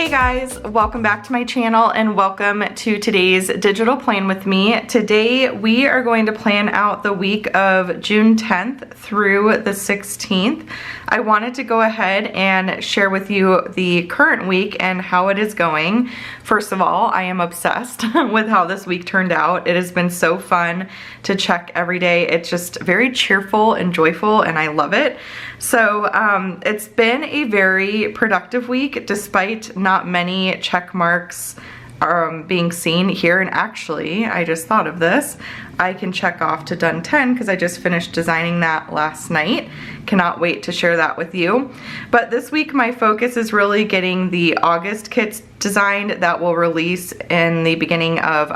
Hey guys, welcome back to my channel and welcome to today's digital plan with me. Today we are going to plan out the week of June 10th through the 16th. I wanted to go ahead and share with you the current week and how it is going. First of all, I am obsessed with how this week turned out. It has been so fun to check every day. It's just very cheerful and joyful and I love it. So it's been a very productive week despite not many check marks being seen here. And actually, I just thought of this. I can check off to done 10 because I just finished designing that last night. Cannot wait to share that with you. But this week my focus is really getting the August kits designed that will release in the beginning of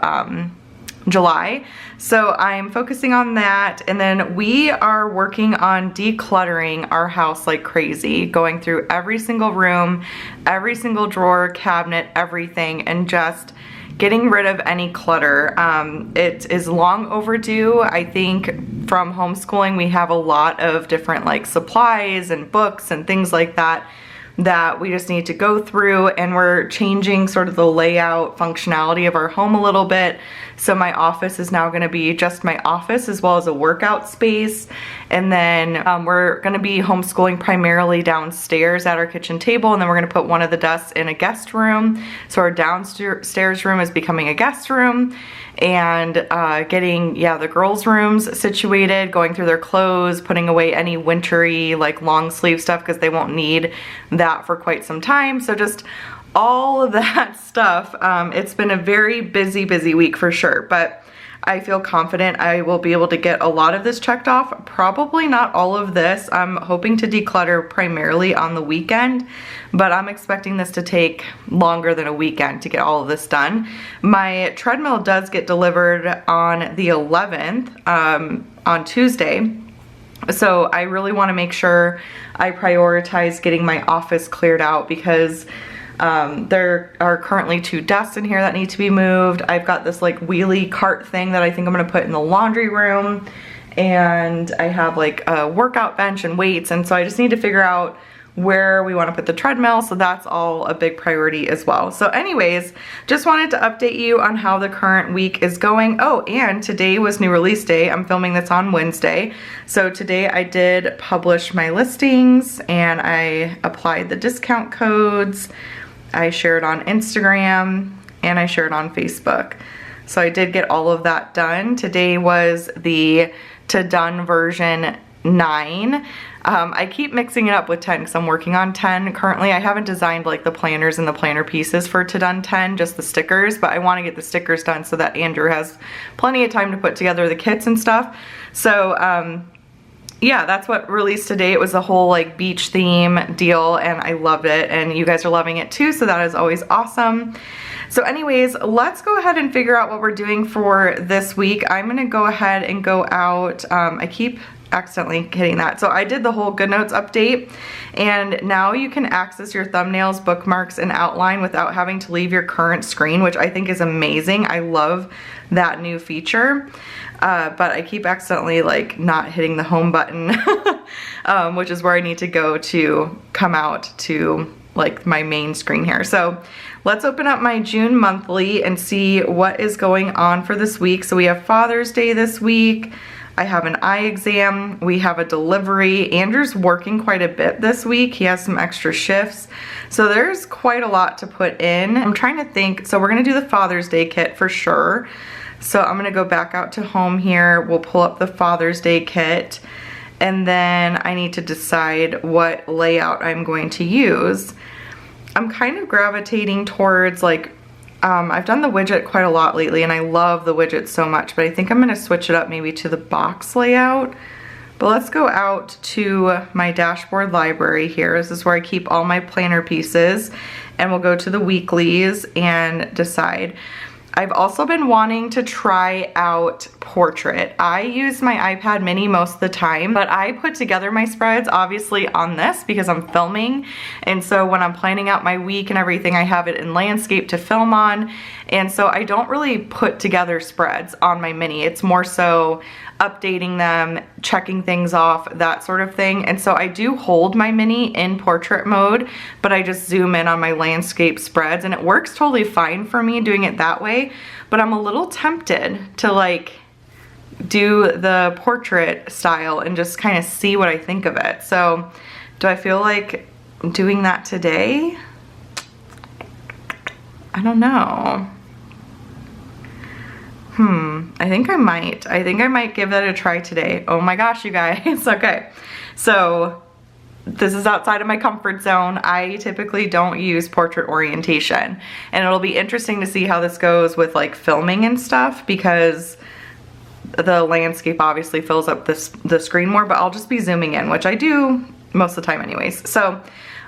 July. So I'm focusing on that, and then we are working on decluttering our house like crazy, going through every single room, every single drawer, cabinet, everything, and just getting rid of any clutter. It is long overdue. I think from homeschooling we have a lot of different like supplies and books and things like that that we just need to go through, and we're changing sort of the layout functionality of our home a little bit. So my office is now going to be just my office as well as a workout space, and then we're going to be homeschooling primarily downstairs at our kitchen table, and then we're going to put one of the desks in a guest room. So our downstairs room is becoming a guest room, and getting the girls' rooms situated, going through their clothes, putting away any wintry like long sleeve stuff because they won't need that for quite some time. So just all of that stuff. It's been a very busy week for sure, but I feel confident I will be able to get a lot of this checked off. Probably not all of this. I'm hoping to declutter primarily on the weekend, but I'm expecting this to take longer than a weekend to get all of this done. My treadmill does get delivered on the 11th, on Tuesday. So I really want to make sure I prioritize getting my office cleared out because there are currently 2 desks in here that need to be moved. I've got this like wheelie cart thing that I think I'm gonna put in the laundry room, and I have like a workout bench and weights, and so I just need to figure out where we want to put the treadmill, so that's all a big priority as well. So anyways, just wanted to update you on how the current week is going. Oh, and today was new release day. I'm filming this on Wednesday. So today I did publish my listings and I applied the discount codes. I shared on Instagram and I shared on Facebook. So I did get all of that done. Today was the to done version 9. I keep mixing it up with 10 because I'm working on 10 currently. I haven't designed like the planners and the planner pieces for to done 10, just the stickers, but I want to get the stickers done so that Andrew has plenty of time to put together the kits and stuff. So yeah, that's what released today. It was a whole like beach theme deal and I loved it, and you guys are loving it too, so that is always awesome. So anyways, let's go ahead and figure out what we're doing for this week. I'm gonna go ahead and go out. I keep accidentally hitting that. So I did the whole Goodnotes update, and now you can access your thumbnails, bookmarks, and outline without having to leave your current screen, which I think is amazing. I love that new feature. But I keep accidentally like not hitting the home button, which is where I need to go to come out to like my main screen here. So let's open up my June monthly and see what is going on for this week. So we have Father's Day this week. I have an eye exam. We have a delivery. Andrew's working quite a bit this week. He has some extra shifts. So there's quite a lot to put in. I'm trying to think. So we're going to do the Father's Day kit for sure. So I'm going to go back out to home here. We'll pull up the Father's Day kit. And then I need to decide what layout I'm going to use. I'm kind of gravitating towards like, I've done the widget quite a lot lately and I love the widget so much, but I think I'm going to switch it up maybe to the box layout. But let's go out to my dashboard library here. This is where I keep all my planner pieces, and we'll go to the weeklies and decide. I've also been wanting to try out Portrait. I use my iPad mini most of the time, but I put together my spreads obviously on this because I'm filming. And so when I'm planning out my week and everything, I have it in landscape to film on. And so I don't really put together spreads on my mini. It's more so updating them, checking things off, that sort of thing. And so I do hold my mini in portrait mode, but I just zoom in on my landscape spreads, and it works totally fine for me doing it that way. But I'm a little tempted to like do the portrait style and just kind of see what I think of it. So do I feel like doing that today? I don't know. I think I might. I think I might give that a try today. Oh my gosh, you guys. Okay. So this is outside of my comfort zone. I typically don't use portrait orientation, and it'll be interesting to see how this goes with like filming and stuff, because the landscape obviously fills up the screen more, but I'll just be zooming in, which I do most of the time anyways. So,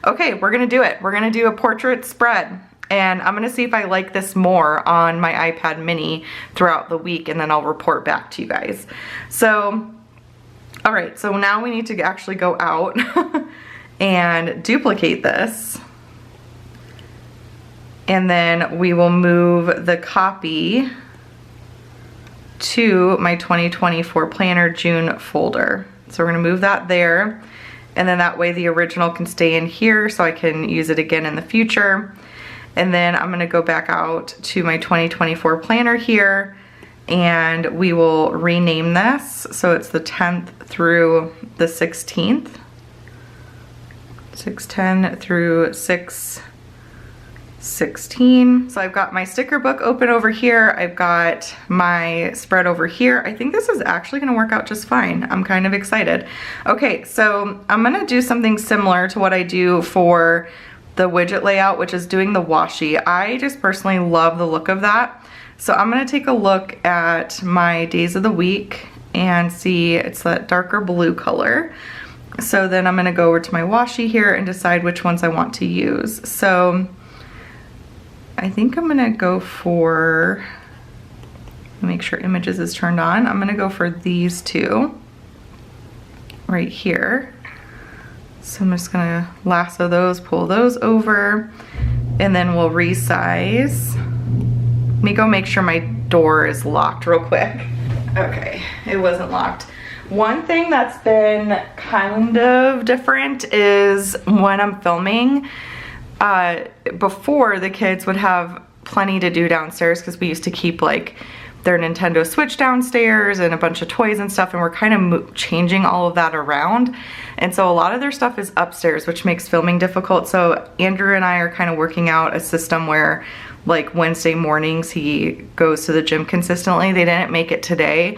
okay, we're gonna do it. We're gonna do a portrait spread. And I'm gonna see if I like this more on my iPad mini throughout the week, and then I'll report back to you guys. So, all right, so now we need to actually go out and duplicate this. And then we will move the copy to my 2024 Planner June folder. So we're gonna move that there, and then that way the original can stay in here so I can use it again in the future. And then I'm gonna go back out to my 2024 planner here, and we will rename this. So it's the 10th through the 16th. 6/10 through 6/16. So I've got my sticker book open over here. I've got my spread over here. I think this is actually gonna work out just fine. I'm kind of excited. Okay, so I'm gonna do something similar to what I do for the widget layout, which is doing the washi. I just personally love the look of that. So I'm gonna take a look at my days of the week and see, it's that darker blue color. So then I'm gonna go over to my washi here and decide which ones I want to use. So I think I'm gonna go for, make sure images is turned on. I'm gonna go for these two right here. So I'm just gonna lasso those, pull those over, and then we'll resize. Let me go make sure my door is locked real quick. Okay, it wasn't locked. One thing that's been kind of different is when I'm filming, before the kids would have plenty to do downstairs because we used to keep like their Nintendo Switch downstairs and a bunch of toys and stuff, and we're kind of changing all of that around. And so a lot of their stuff is upstairs, which makes filming difficult. So Andrew and I are kind of working out a system where like Wednesday mornings he goes to the gym consistently. They didn't make it today,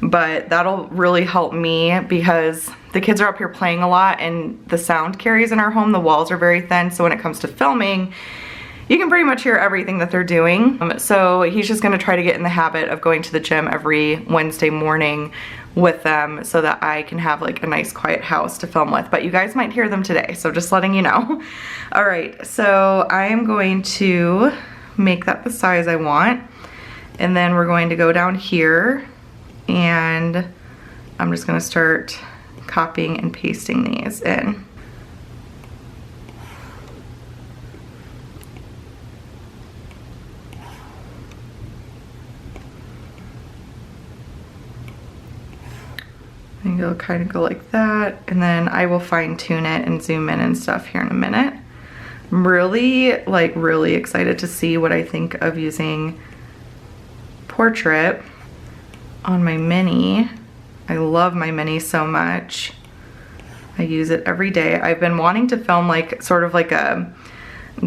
but that'll really help me because the kids are up here playing a lot and the sound carries in our home. The walls are very thin, so when it comes to filming, you can pretty much hear everything that they're doing. So he's just gonna try to get in the habit of going to the gym every Wednesday morning with them so that I can have like a nice quiet house to film with. But you guys might hear them today, so just letting you know. All right, so I am going to make that the size I want. And then we're going to go down here, and I'm just gonna start copying and pasting these in. And you'll kind of go like that, and then I will fine tune it and zoom in and stuff here in a minute. I'm really excited to see what I think of using portrait on my mini. I love my mini so much. I use it every day. I've been wanting to film like sort of like a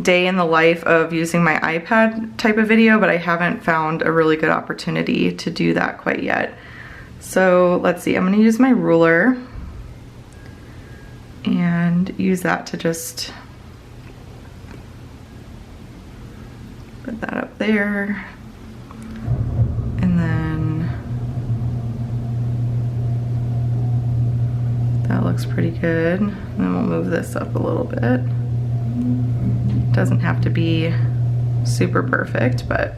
day in the life of using my iPad type of video, but I haven't found a really good opportunity to do that quite yet. So let's see, I'm gonna use my ruler and use that to just put that up there. And then that looks pretty good. And then we'll move this up a little bit. Doesn't have to be super perfect, but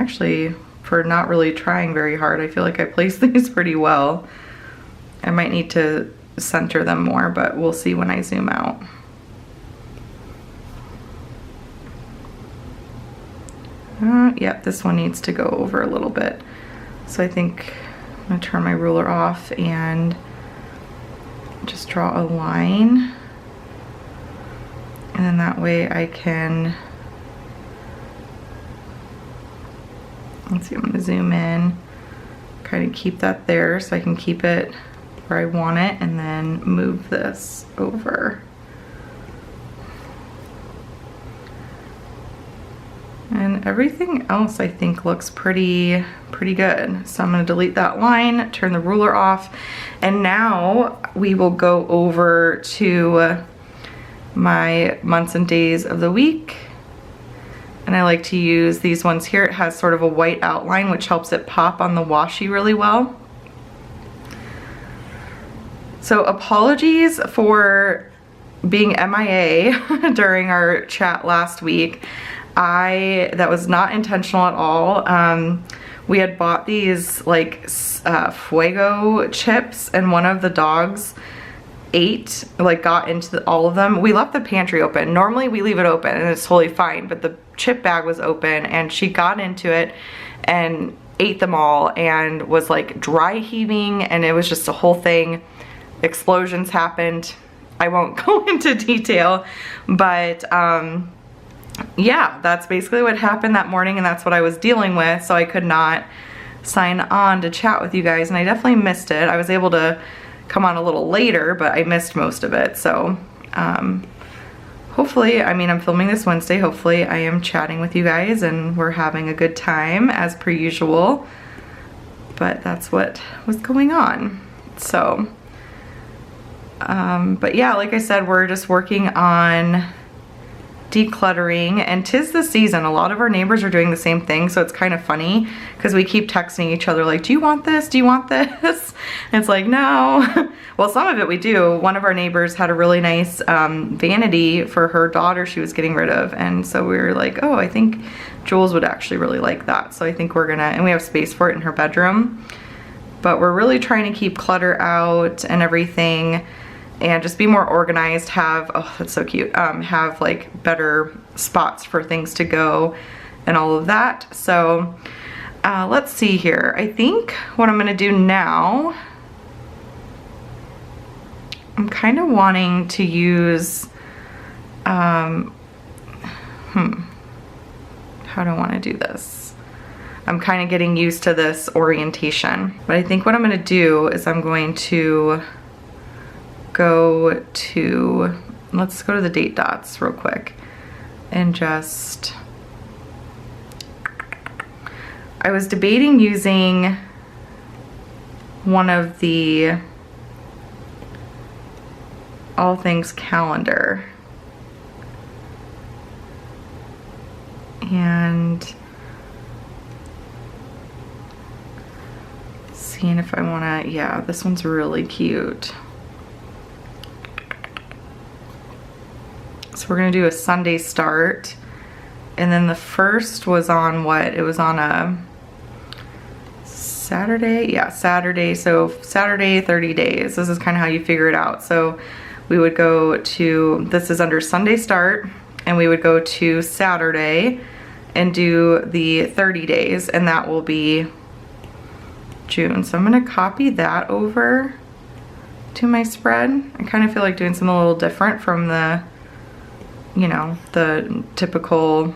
actually, for not really trying very hard, I feel like I placed these pretty well. I might need to center them more, but we'll see when I zoom out. Yep, this one needs to go over a little bit. So I think I'm gonna turn my ruler off and just draw a line. And then that way I can, let's see, I'm gonna zoom in, kind of keep that there so I can keep it where I want it, and then move this over. And everything else I think looks pretty good. So I'm gonna delete that line, turn the ruler off, and now we will go over to my months and days of the week. And I like to use these ones here. It has sort of a white outline, which helps it pop on the washi really well. So apologies for being MIA during our chat last week. That was not intentional at all. We had bought these like Fuego chips, and one of the dogs got into all of them. We left the pantry open. Normally we leave it open and it's totally fine, but the chip bag was open and she got into it and ate them all and was like dry heaving, and it was just a whole thing. Explosions happened. I won't go into detail, but yeah, that's basically what happened that morning, and that's what I was dealing with, so I could not sign on to chat with you guys, and I definitely missed it. I was able to come on a little later, but I missed most of it. So hopefully, I mean, I'm filming this Wednesday, hopefully I am chatting with you guys and we're having a good time as per usual, but that's what was going on. So but yeah, like I said, we're just working on decluttering, and 'tis the season. A lot of our neighbors are doing the same thing, so it's kind of funny because we keep texting each other like, do you want this? Do you want this? And it's like, no. Well, some of it we do. One of our neighbors had a really nice vanity for her daughter she was getting rid of, and so we were like, oh, I think Jules would actually really like that. So I think we're gonna, and we have space for it in her bedroom, but we're really trying to keep clutter out and everything, and just be more organized, have, oh, that's so cute, have like better spots for things to go and all of that. So let's see here. I think what I'm gonna do now, I'm kind of wanting to use, how do I wanna do this? I'm kind of getting used to this orientation, but I think what I'm gonna do is I'm going to go to, let's go to the date dots real quick and just, I was debating using one of the all things calendar, and seeing if I wanna, yeah, this one's really cute. So we're gonna do a Sunday start, and then the first was on what? It was on a Saturday? Yeah, Saturday. So Saturday, 30 days. This is kind of how you figure it out. So we would go to, this is under Sunday start, and we would go to Saturday and do the 30 days, and that will be June. So I'm gonna copy that over to my spread. I kind of feel like doing something a little different from the, you know, the typical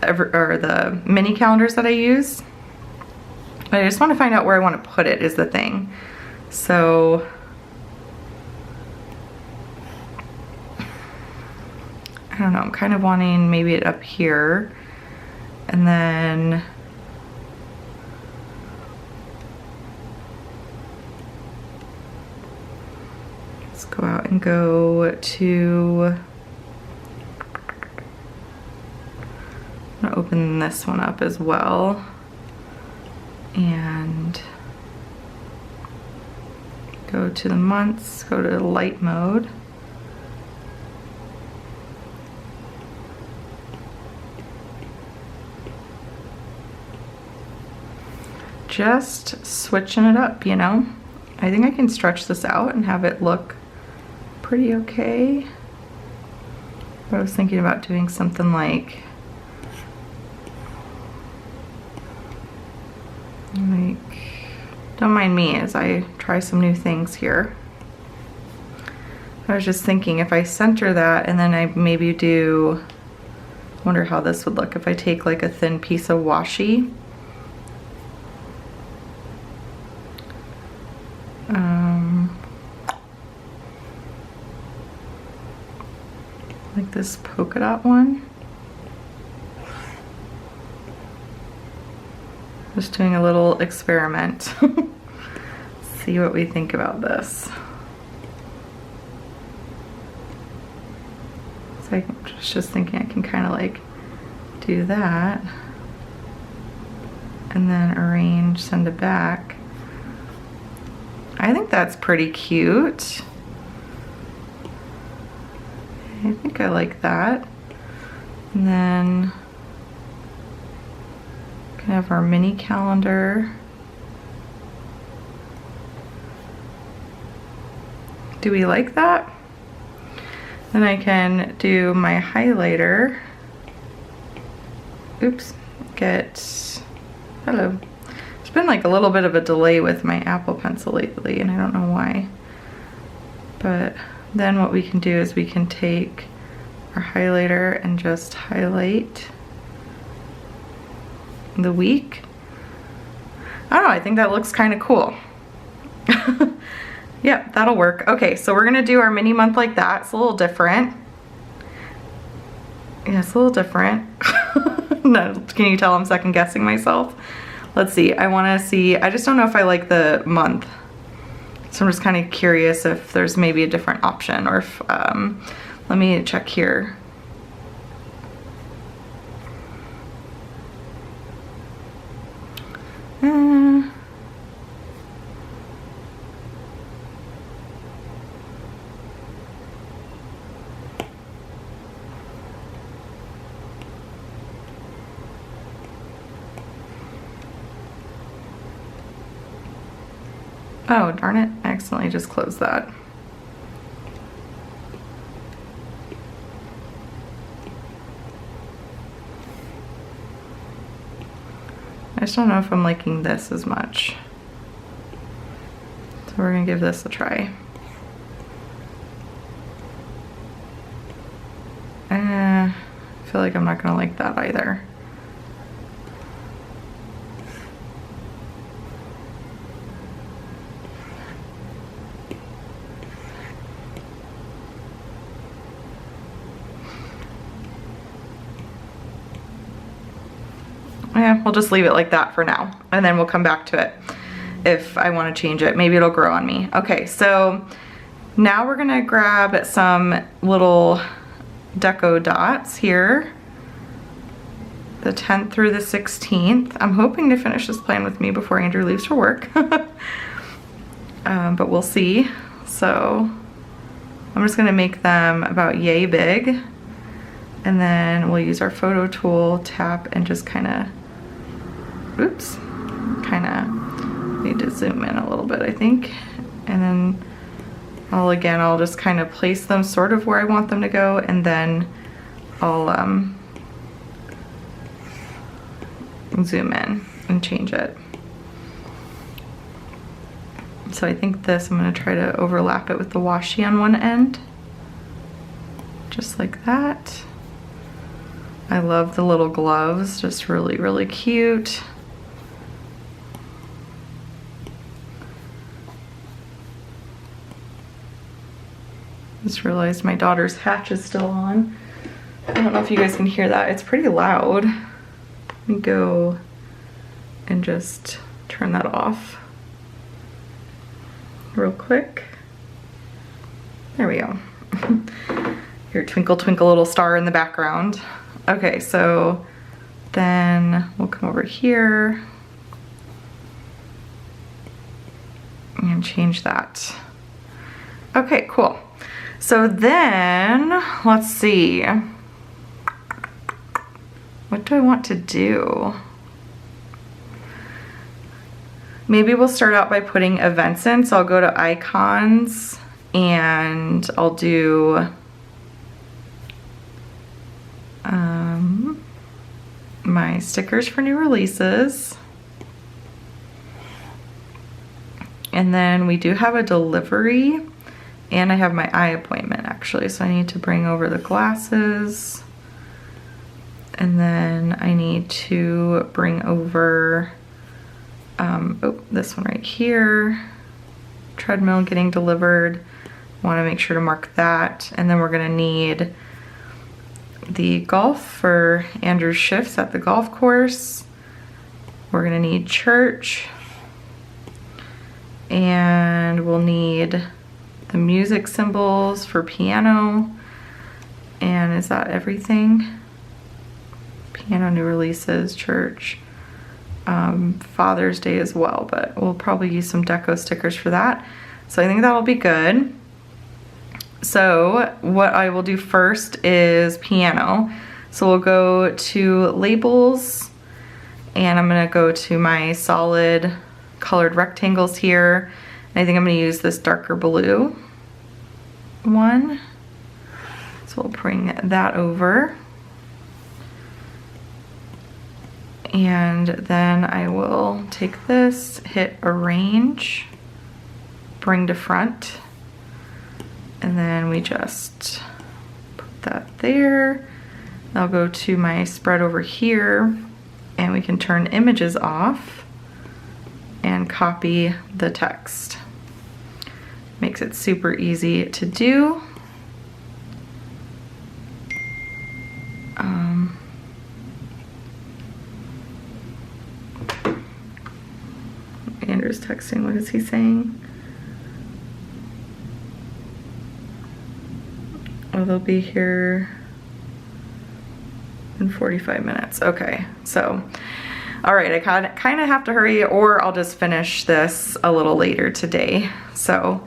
or the mini calendars that I use. But I just want to find out where I want to put it is the thing. So I don't know, I'm kind of wanting maybe it up here, and then let's go out and go to, I'm gonna open this one up as well, and go to the months, go to light mode. just switching it up, you know? I think I can stretch this out and have it look pretty okay. But I was thinking about doing something like don't mind me as I try some new things here. I was just thinking if I center that and then I maybe do, I wonder how this would look if I take like a thin piece of washi. Like this polka dot one. Just doing a little experiment. See what we think about this. So I'm just thinking I can kind of like do that and then arrange, send it back. I think that's pretty cute. I think I like that. And then we can have our mini calendar. Do we like that? Then I can do my highlighter. Oops, hello. There's been like a little bit of a delay with my Apple Pencil lately and I don't know why. But then what we can do is we can take our highlighter and just highlight the week. I don't know, I think that looks kind of cool. Yep, that'll work. Okay, so we're gonna do our mini month like that. It's a little different. Yeah, it's a little different. No, can you tell I'm second guessing myself? Let's see, I just don't know if I like the month. So I'm just kind of curious if there's maybe a different option or if, let me check here. Oh, darn it, I accidentally just closed that. I just don't know if I'm liking this as much. So we're gonna give this a try. I feel like I'm not gonna like that either. Yeah, we'll just leave it like that for now, and then we'll come back to it if I want to change it. Maybe it'll grow on me. Okay, so now we're gonna grab some little deco dots here, the 10th through the 16th. I'm hoping to finish this plan with me before Andrew leaves for work, but we'll see. So I'm just gonna make them about yay big, and then we'll use our photo tool, tap, and just kind of, oops, kind of need to zoom in a little bit, I think. And then I'll just kind of place them sort of where I want them to go, and then I'll zoom in and change it. So I think this, I'm gonna try to overlap it with the washi on one end, just like that. I love the little gloves, just really, really cute. Just realized my daughter's hatch is still on. I don't know if you guys can hear that. It's pretty loud. Let me go and just turn that off real quick. There we go. Your twinkle, twinkle little star in the background. Okay, so then we'll come over here and change that. Okay, cool. So then, let's see. What do I want to do? Maybe we'll start out by putting events in. So I'll go to icons and I'll do my stickers for new releases. And then we do have a delivery, and I have my eye appointment actually. So I need to bring over the glasses, and then I need to bring over, oh, this one right here, treadmill getting delivered. Want to make sure to mark that. And then we're gonna need the golf for Andrew's shifts at the golf course. We're gonna need church, and we'll need the music symbols for piano. And is that everything? Piano new releases, church, Father's Day as well, but we'll probably use some deco stickers for that. So I think that'll be good. So what I will do first is piano. So we'll go to labels, and I'm gonna go to my solid colored rectangles here. And I think I'm gonna use this darker blue one. So we'll bring that over. And then I will take this, hit arrange, bring to front. And then we just put that there. I'll go to my spread over here, and we can turn images off and copy the text. Makes it super easy to do. Andrew's texting. What is he saying? Oh, they'll be here in 45 minutes. Okay, so, all right, I kind of have to hurry, or I'll just finish this a little later today. So,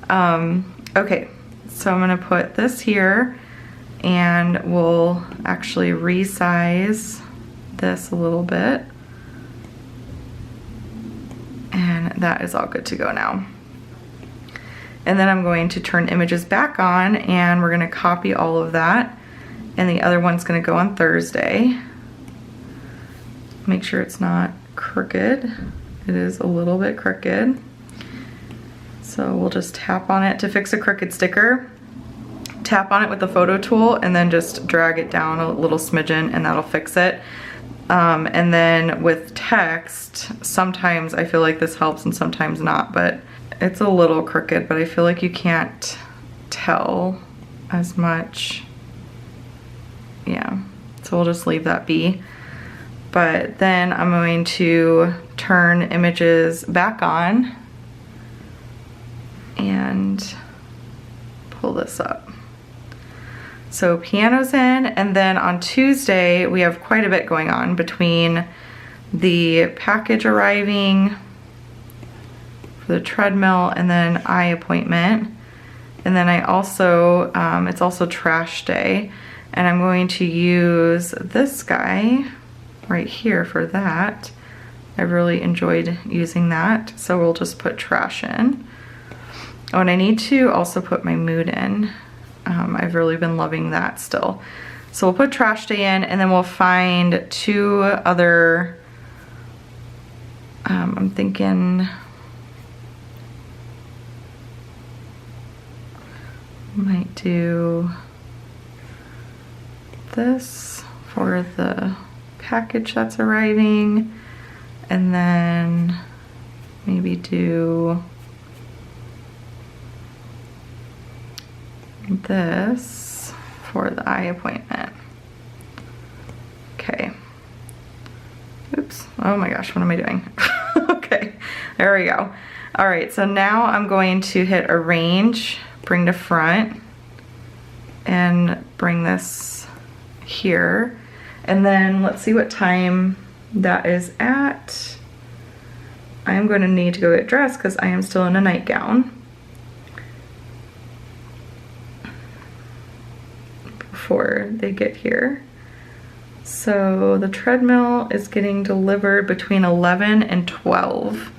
okay, so I'm gonna put this here, and we'll actually resize this a little bit. And that is all good to go now. And then I'm going to turn images back on, and we're gonna copy all of that. And the other one's gonna go on Thursday. Make sure it's not crooked. It is a little bit crooked. So we'll just tap on it to fix a crooked sticker. Tap on it with the photo tool, and then just drag it down a little smidgen, and that'll fix it. And then with text, sometimes I feel like this helps and sometimes not, but it's a little crooked, but I feel like you can't tell as much. Yeah, so we'll just leave that be. But then I'm going to turn images back on and pull this up. So piano's in, and then on Tuesday we have quite a bit going on between the package arriving for the treadmill and then eye appointment. And then I also, it's also trash day, and I'm going to use this guy right here for that. I really enjoyed using that, so we'll just put trash in. Oh, and I need to also put my mood in. I've really been loving that still. So we'll put trash day in, and then we'll find two other, I'm thinking, might do this for the package that's arriving, and then maybe do this for the eye appointment. Okay. Oops. Oh my gosh, what am I doing? Okay, there we go. All right, so now I'm going to hit arrange, bring to front, and bring this here. And then let's see what time that is at. I'm going to need to go get dressed because I am still in a nightgown before they get here. So the treadmill is getting delivered between 11 and 12.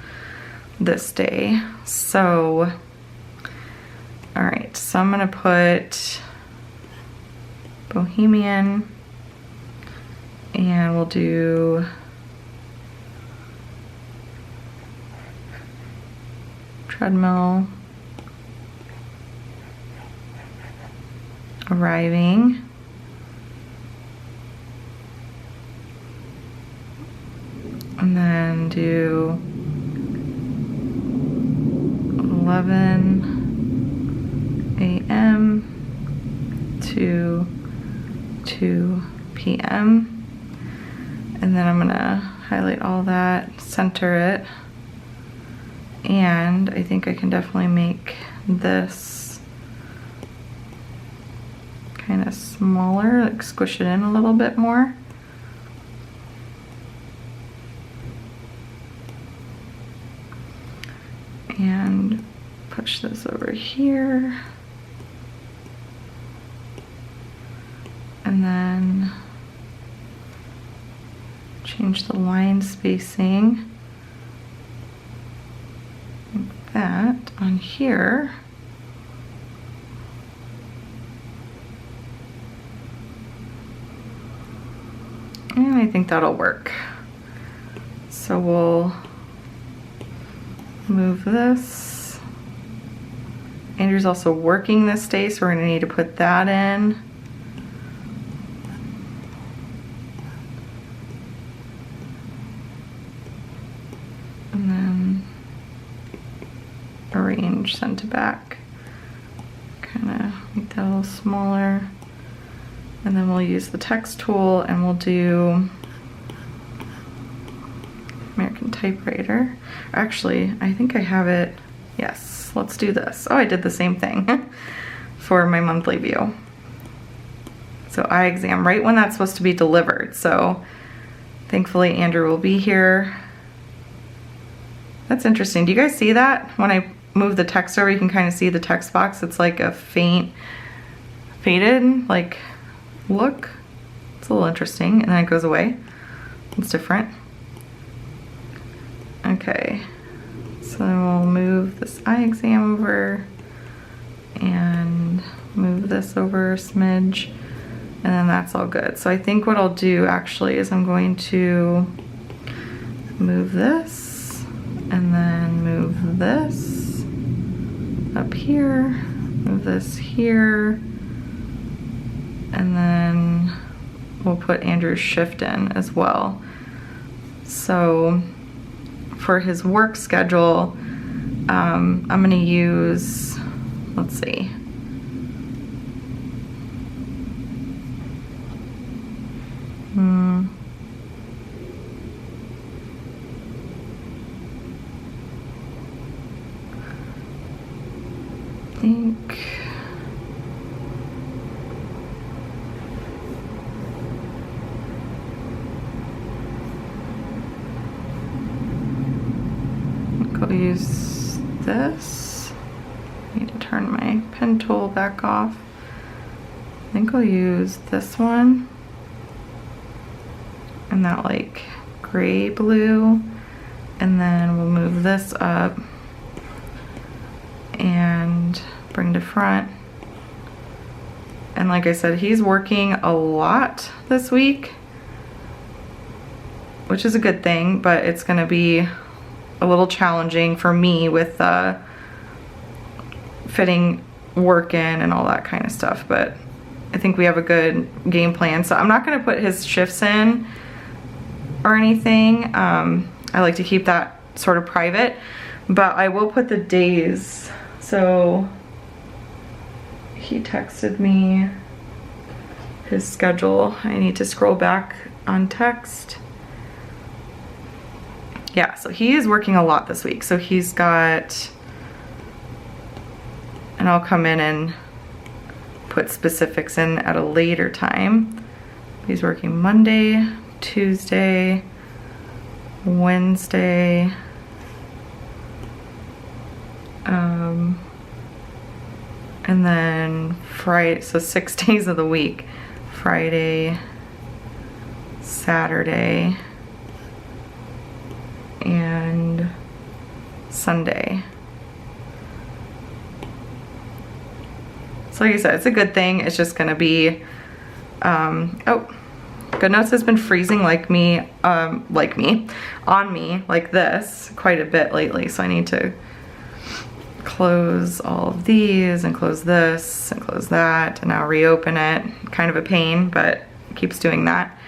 this day. So, all right, so I'm gonna put Bohemian, and we'll do treadmill, arriving, and then do 11 a.m. to 2 p.m. And then I'm gonna highlight all that, center it, and I think I can definitely make this kind of smaller, like squish it in a little bit more. And push this over here. And then change the line spacing like that on here. And I think that'll work. So we'll move this. Andrew's also working this day, so we're gonna need to put that in. And then arrange send to back. Kind of make that a little smaller. And then we'll use the text tool and we'll do American typewriter. Actually, I think I have it. Yes, let's do this. Oh, I did the same thing for my monthly view. So eye exam, right when that's supposed to be delivered. So thankfully Andrew will be here. That's interesting. Do you guys see that? When I move the text over, you can kind of see the text box. It's like a faint, faded, like, look. It's a little interesting, and then it goes away. It's different. Okay, so then we'll move this eye exam over and move this over a smidge, and then that's all good. So I think what I'll do actually is I'm going to move this and then move this up here, move this here, and then we'll put Andrew's shift in as well. So for his work schedule, I'm gonna use, let's see. I think I'll use this. I need to turn my pen tool back off. I think I'll use this one and that like gray blue, and then we'll move this up and bring to front. And like I said, he's working a lot this week, which is a good thing, but it's gonna be a little challenging for me with fitting work in and all that kind of stuff, but I think we have a good game plan. So I'm not gonna put his shifts in or anything. I like to keep that sort of private, but I will put the days. So he texted me his schedule. I need to scroll back on text. Yeah, so he is working a lot this week. So he's got, and I'll come in and put specifics in at a later time. He's working Monday, Tuesday, Wednesday, and then Friday, so 6 days of the week. Friday, Saturday, and Sunday. So like I said, it's a good thing. It's just gonna be, oh, Goodnotes has been freezing on me like this quite a bit lately. So I need to close all of these and close this and close that and now reopen it. Kind of a pain, but it keeps doing that.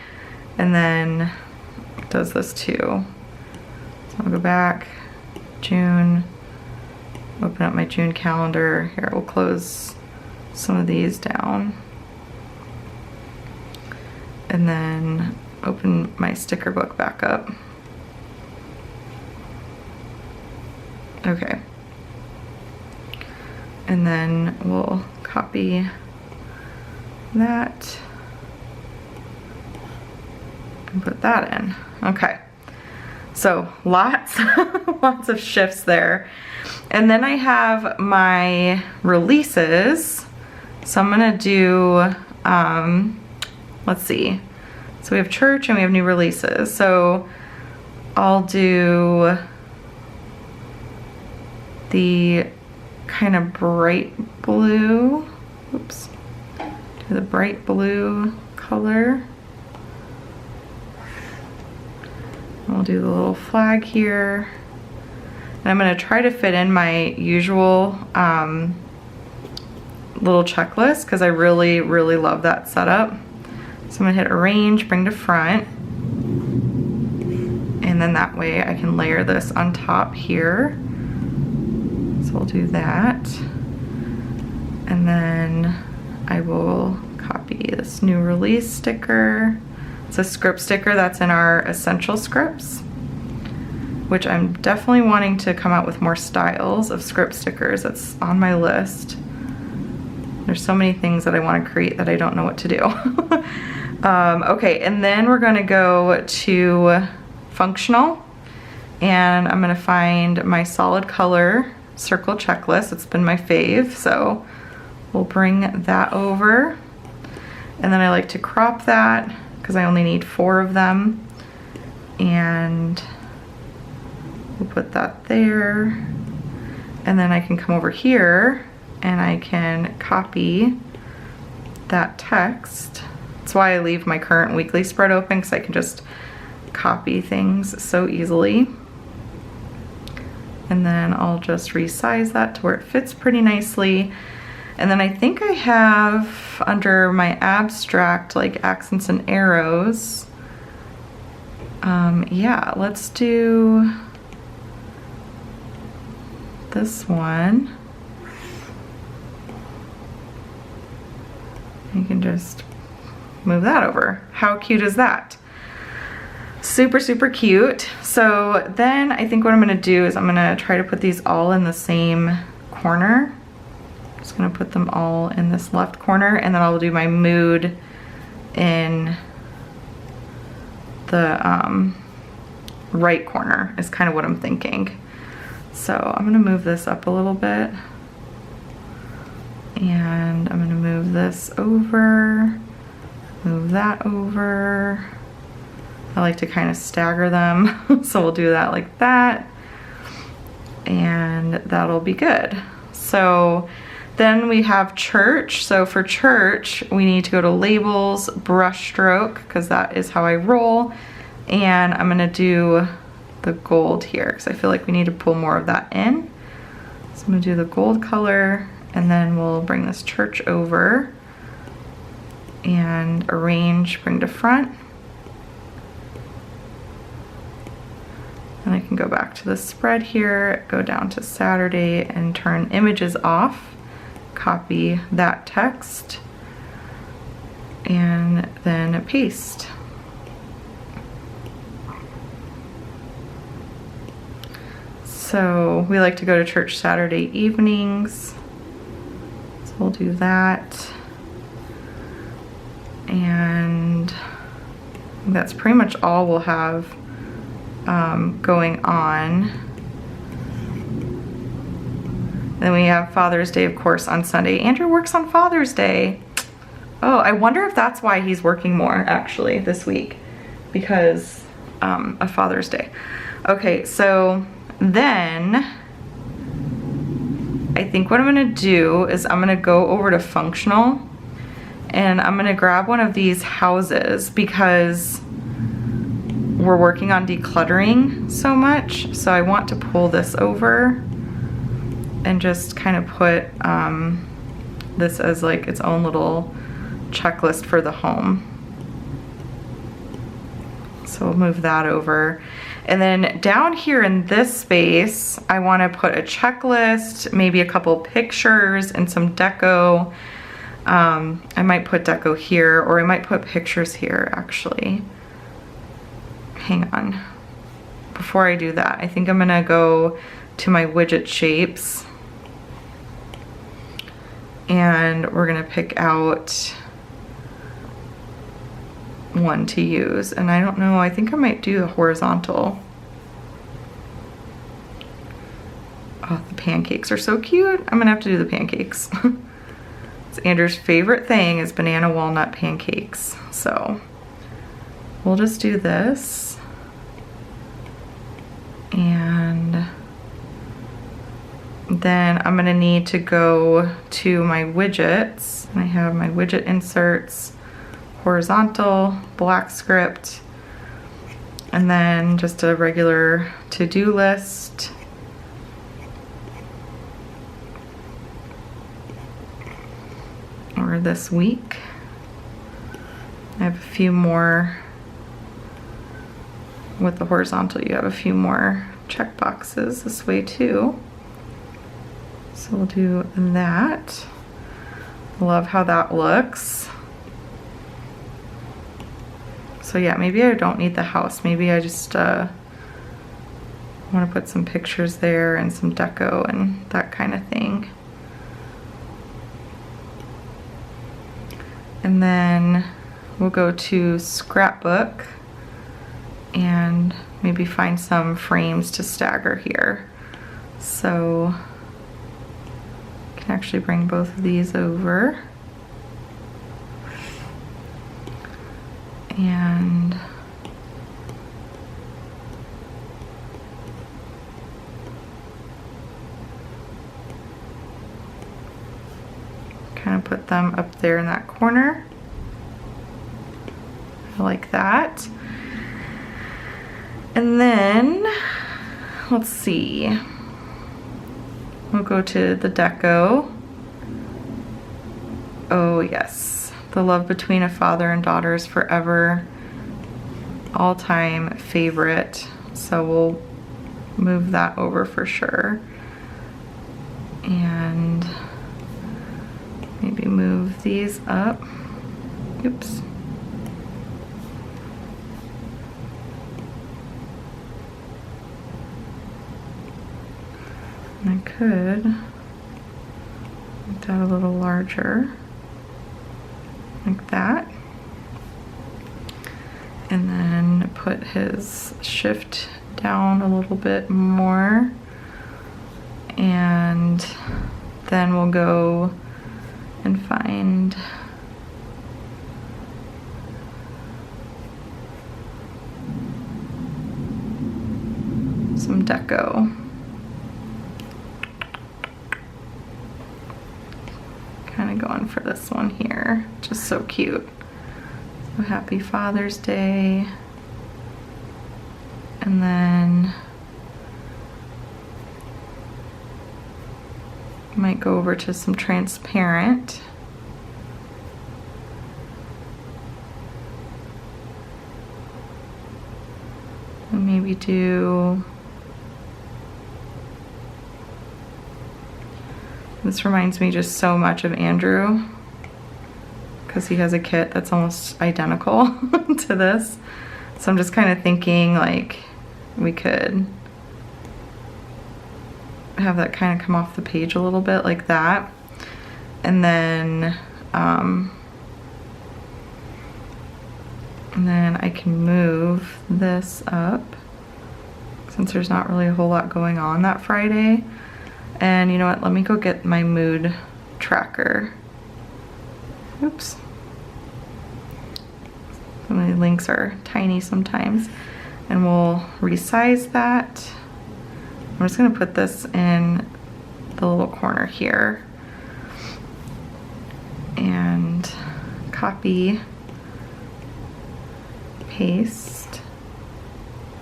And then it does this too. So I'll go back, June, open up my June calendar. Here, we'll close some of these down. And then open my sticker book back up. Okay. And then we'll copy that and put that in. Okay. So lots, lots of shifts there. And then I have my releases. So I'm gonna do, let's see. So we have church and we have new releases. So I'll do the kind of bright blue, oops, do the bright blue color. I'll do the little flag here. And I'm gonna try to fit in my usual little checklist because I really, really love that setup. So I'm gonna hit arrange, bring to front. And then that way I can layer this on top here. So I'll do that. And then I will copy this new release sticker. It's a script sticker that's in our essential scripts, which I'm definitely wanting to come out with more styles of script stickers. That's on my list. There's so many things that I want to create that I don't know what to do. Okay, and then we're going to go to functional, and I'm going to find my solid color circle checklist. It's been my fave, so we'll bring that over. And then I like to crop that because I only need 4 of them, and we'll put that there. And then I can come over here and I can copy that text. That's why I leave my current weekly spread open, because I can just copy things so easily. And then I'll just resize that to where it fits pretty nicely. And then I think I have under my abstract like accents and arrows. Yeah, let's do this one. You can just move that over. How cute is that? Super, super cute. So then I think what I'm gonna do is I'm gonna try to put these all in the same corner. Just gonna put them all in this left corner, and then I'll do my mood in the right corner is kind of what I'm thinking. So I'm gonna move this up a little bit, and I'm gonna move this over, move that over. I like to kind of stagger them, so we'll do that like that, and that'll be good. So then we have church. So for church, we need to go to labels, brush stroke, because that is how I roll. And I'm gonna do the gold here, because I feel like we need to pull more of that in. So I'm gonna do the gold color, and then we'll bring this church over and arrange, bring to front. And I can go back to the spread here, go down to Saturday and turn images off, copy that text, and then paste. So we like to go to church Saturday evenings, so we'll do that. And that's pretty much all we'll have going on. Then we have Father's Day, of course, on Sunday. Andrew works on Father's Day. Oh, I wonder if that's why he's working more actually this week, because of Father's Day. Okay, so then I think what I'm gonna do is I'm gonna go over to functional and I'm gonna grab one of these houses because we're working on decluttering so much. So I want to pull this over and just kind of put this as like its own little checklist for the home. So we'll move that over. And then down here in this space, I want to put a checklist, maybe a couple pictures and some deco. I might put deco here, or I might put pictures here actually. Hang on. Before I do that, I think I'm gonna go to my widget shapes and we're gonna pick out one to use. And I don't know, I think I might do the horizontal. Oh, the pancakes are so cute. I'm gonna have to do the pancakes. It's Andrew's favorite thing is banana walnut pancakes. So we'll just do this. And then I'm gonna need to go to my widgets. I have my widget inserts, horizontal, black script, and then just a regular to-do list. Or this week. I have a few more. With the horizontal, you have a few more check boxes this way too. So we'll do that. Love how that looks. So yeah, maybe I don't need the house. Maybe I just want to put some pictures there and some deco and that kind of thing. And then we'll go to scrapbook and maybe find some frames to stagger here. So I can actually bring both of these over. And kind of put them up there in that corner. I like that. And then, let's see. We'll go to the deco. Oh yes, the love between a father and daughter is forever. All-time favorite. So we'll move that over for sure. And maybe move these up. Oops. I could make that a little larger, like that. And then put his shift down a little bit more. And then we'll go and find some deco. Kind of going for this one here, just so cute. So happy Father's Day. And then might go over to some transparent. And maybe do, this reminds me just so much of Andrew because he has a kit that's almost identical to this. So I'm just kind of thinking like we could have that kind of come off the page a little bit like that. And then I can move this up since there's not really a whole lot going on that Friday. And you know what, let me go get my mood tracker. Oops. Some of the links are tiny sometimes. And we'll resize that I'm just gonna put this in the little corner here and copy, paste,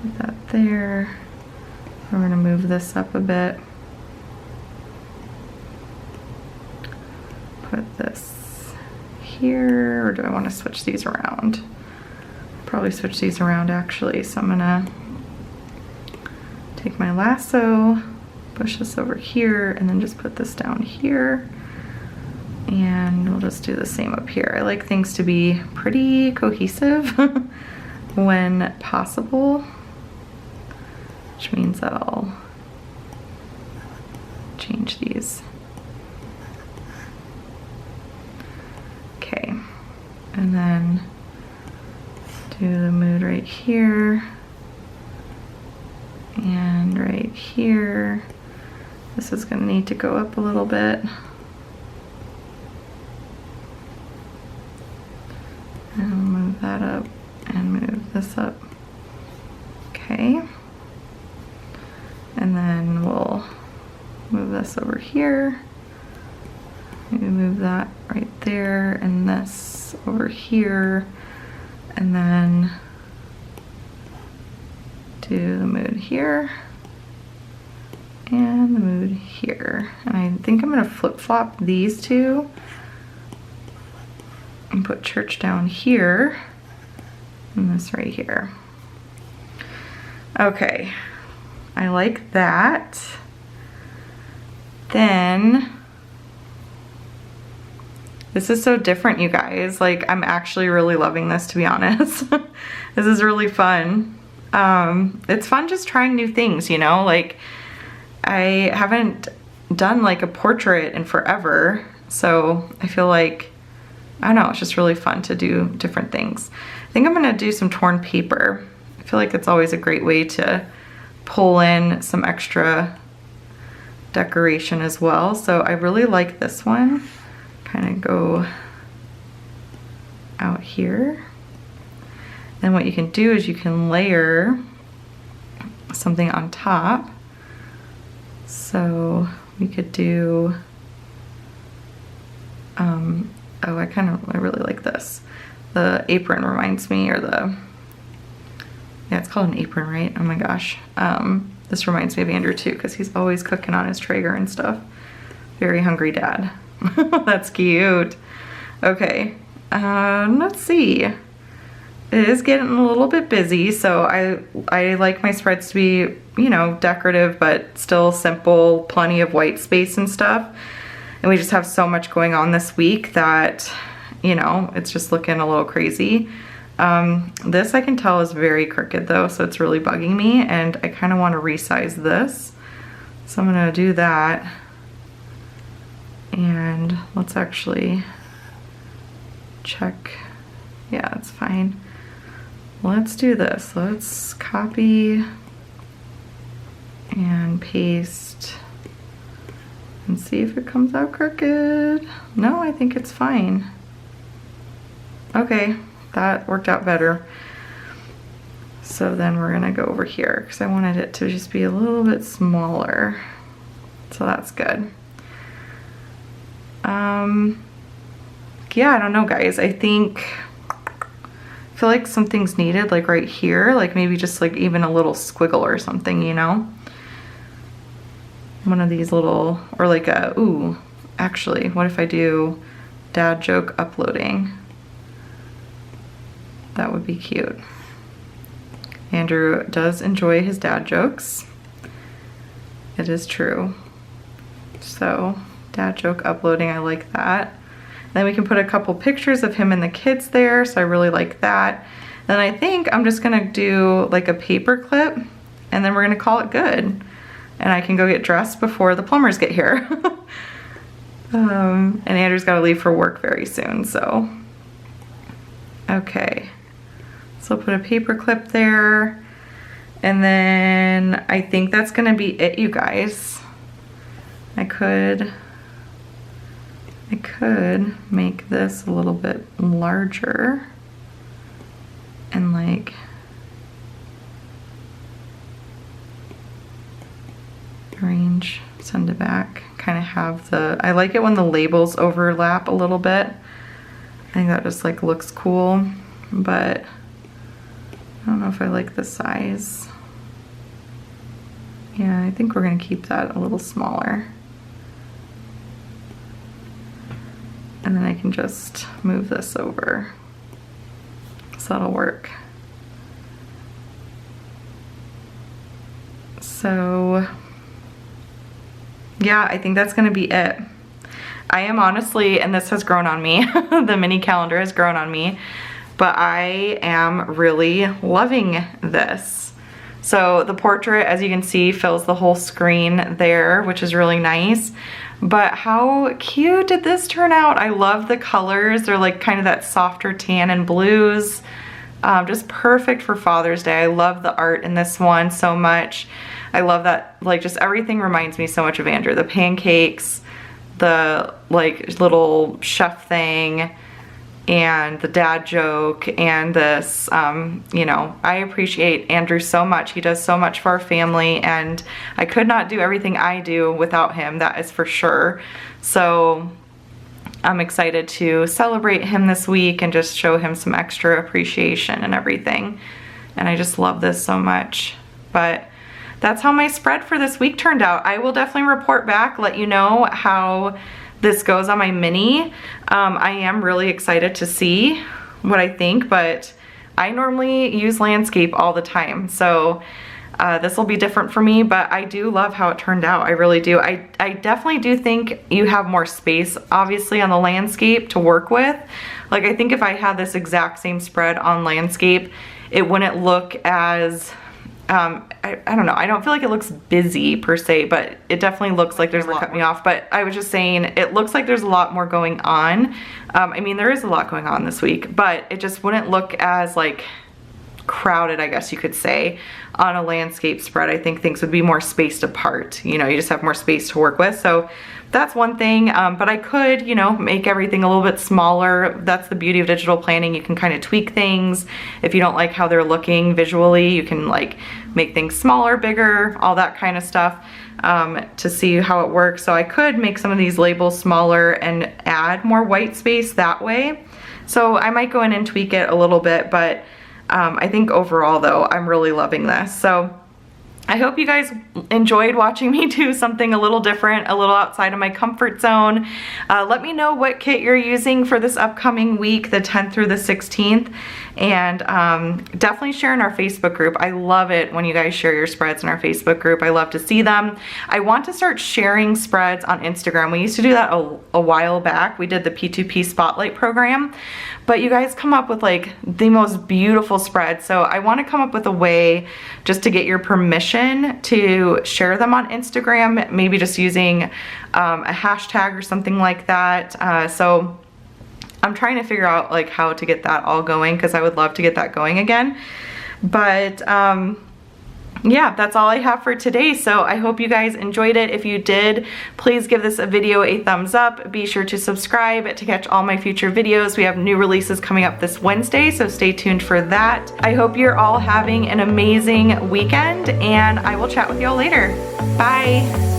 put that there. We're gonna move this up a bit. Put this here, or do I want to switch these around? Probably switch these around actually. So I'm gonna take my lasso, push this over here, and then just put this down here. And we'll just do the same up here. I like things to be pretty cohesive when possible, which means that I'll change these. Okay, and then do the mood right here and right here. This is gonna need to go up a little bit. And move that up and move this up. Okay. And then we'll move this over here. Maybe move that right there and this over here. And then do the mood here and the mood here. And I think I'm gonna flip-flop these two and put church down here and this right here. Okay, I like that. Then, this is so different, you guys. Like, I'm actually really loving this, to be honest. This is really fun. It's fun just trying new things, you know? Like, I haven't done like a portrait in forever, so I feel like, I don't know, it's just really fun to do different things. I think I'm gonna do some torn paper. I feel like it's always a great way to pull in some extra decoration as well. So I really like this one. Kind of go out here. Then what you can do is you can layer something on top. So we could do, oh, I really like this. The apron reminds me, or the, yeah, it's called an apron, right? Oh my gosh. This reminds me of Andrew too, because he's always cooking on his Traeger and stuff. Very hungry dad. That's cute. Okay, let's see. It is getting a little bit busy, so I like my spreads to be, you know, decorative, but still simple, plenty of white space and stuff. And we just have so much going on this week that, you know, it's just looking a little crazy. This I can tell is very crooked though, so it's really bugging me, and I kind of want to resize this. So I'm gonna do that. And let's actually check. Yeah, it's fine. Let's do this. Let's copy and paste and see if it comes out crooked. No, I think it's fine. Okay, that worked out better. So then we're gonna go over here because I wanted it to just be a little bit smaller. So that's good. Yeah, I don't know, guys. I feel like something's needed, like right here, like maybe just like even a little squiggle or something, you know? One of these little, or like a, ooh, actually, what if I do dad joke uploading? That would be cute. Andrew does enjoy his dad jokes. It is true. So, dad joke uploading, I like that. Then we can put a couple pictures of him and the kids there, so I really like that. Then I think I'm just gonna do like a paper clip, and then we're gonna call it good. And I can go get dressed before the plumbers get here. And Andrew's gotta leave for work very soon, so. Okay, so I'll put a paper clip there. And then I think that's gonna be it, you guys. I could make this a little bit larger and like arrange, send it back, kind of have the, I like it when the labels overlap a little bit. I think that just like looks cool, but I don't know if I like the size. Yeah, I think we're gonna keep that a little smaller. And then I can just move this over. So that'll work. So yeah, I think that's gonna be it. I am honestly, and this has grown on me, the mini calendar has grown on me, but I am really loving this. So the portrait, as you can see, fills the whole screen there, which is really nice. But how cute did this turn out? I love the colors. They're like kind of that softer tan and blues. Just perfect for Father's Day. I love the art in this one so much. I love that, like, just everything reminds me so much of Andrew. The pancakes, the like little chef thing, and the dad joke, and this, you know, I appreciate Andrew so much. He does so much for our family, and I could not do everything I do without him, that is for sure. So I'm excited to celebrate him this week and just show him some extra appreciation and everything. And I just love this so much. But that's how my spread for this week turned out. I will definitely report back, let you know how this goes on my mini. I am really excited to see what I think, but I normally use landscape all the time, so this will be different for me, but I do love how it turned out. I really do. I definitely do think you have more space, obviously, on the landscape to work with. Like, I think if I had this exact same spread on landscape, it wouldn't look as I don't know, I don't feel like it looks busy per se, but it definitely looks like there's a lot. Cut me off, but I was just saying it looks like there's a lot more going on. I mean, there is a lot going on this week, but it just wouldn't look as like crowded, I guess you could say, on a landscape spread. I think things would be more spaced apart. You know, you just have more space to work with. So that's one thing, but I could, you know, make everything a little bit smaller. That's the beauty of digital planning. You can kind of tweak things. If you don't like how they're looking visually, you can like make things smaller, bigger, all that kind of stuff, to see how it works. So I could make some of these labels smaller and add more white space that way. So I might go in and tweak it a little bit, but I think overall though, I'm really loving this. So I hope you guys enjoyed watching me do something a little different, a little outside of my comfort zone. Let me know what kit you're using for this upcoming week, the 10th through the 16th. And definitely share in our Facebook group. I love it when you guys share your spreads in our Facebook group. I love to see them. I want to start sharing spreads on Instagram. We used to do that a while back. We did the P2P Spotlight program, but you guys come up with like the most beautiful spreads. So I want to come up with a way just to get your permission to share them on Instagram, maybe just using a hashtag or something like that. So I'm trying to figure out like how to get that all going, because I would love to get that going again. But yeah, that's all I have for today. So I hope you guys enjoyed it. If you did, please give this video a thumbs up. Be sure to subscribe to catch all my future videos. We have new releases coming up this Wednesday, so stay tuned for that. I hope you're all having an amazing weekend, and I will chat with y'all later. Bye.